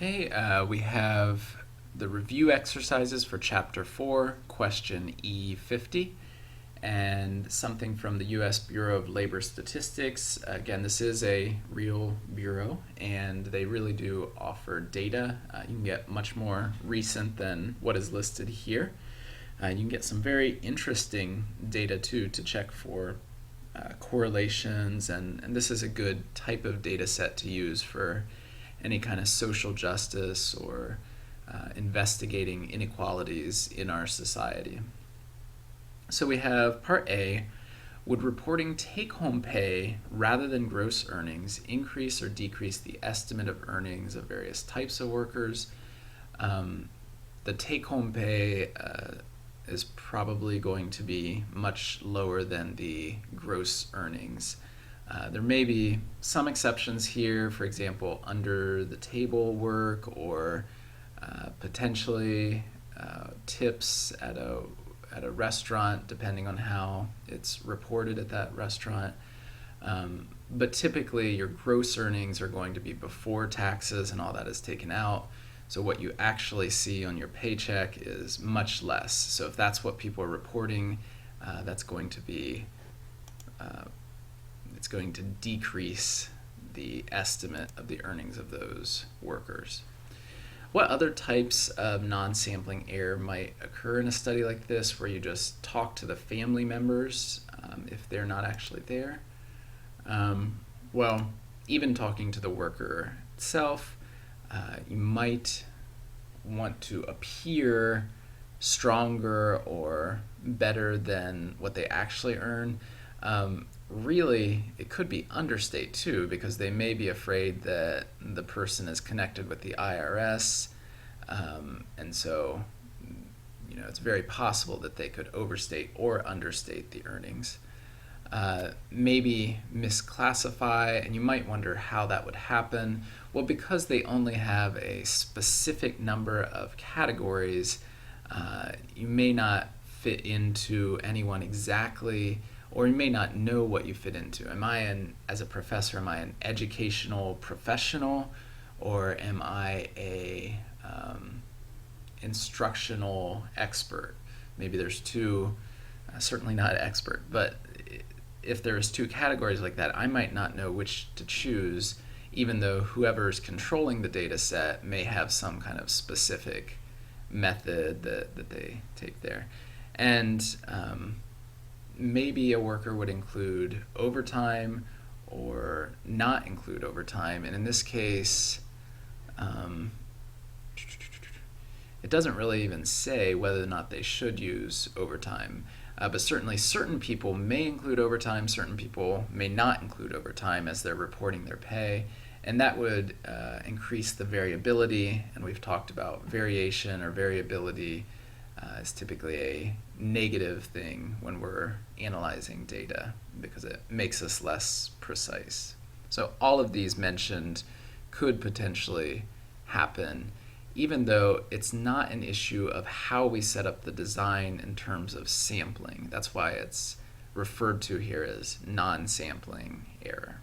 Okay, we have the review exercises for Chapter 4, question E50, and something from the U.S. Bureau of Labor Statistics. Again, this is a real bureau, and they really do offer data. You can get much more recent than what is listed here. You can get some very interesting data, too, to check for correlations, and this is a good type of data set to use for any kind of social justice or investigating inequalities in our society. So we have part A: would reporting take-home pay rather than gross earnings increase or decrease the estimate of earnings of various types of workers? The take-home pay is probably going to be much lower than the gross earnings. There may be some exceptions here, for example, under the table work or potentially tips at a restaurant, depending on how it's reported at that restaurant. But typically your gross earnings are going to be before taxes and all that is taken out. So what you actually see on your paycheck is much less. So if that's what people are reporting, that's going to be it's going to decrease the estimate of the earnings of those workers. What other types of non-sampling error might occur in a study like this, where you just talk to the family members if they're not actually there? Well, even talking to the worker itself, you might want to appear stronger or better than what they actually earn. Really, it could be understate too, because they may be afraid that the person is connected with the IRS, and so it's very possible that they could overstate or understate the earnings. Maybe misclassify, and you might wonder how that would happen. Well, because they only have a specific number of categories, you may not fit into anyone exactly, or you may not know what you fit into. As a professor, am I an educational professional, or am I a instructional expert? Maybe there's two, certainly not expert, but if there's two categories like that, I might not know which to choose, even though whoever's controlling the data set may have some kind of specific method that they take there. And maybe a worker would include overtime or not include overtime. And in this case, it doesn't really even say whether or not they should use overtime. But certainly certain people may include overtime, certain people may not include overtime as they're reporting their pay. And that would increase the variability. And we've talked about variation or variability is typically a negative thing when we're analyzing data, because it makes us less precise. So all of these mentioned could potentially happen, even though it's not an issue of how we set up the design in terms of sampling. That's why it's referred to here as non-sampling error.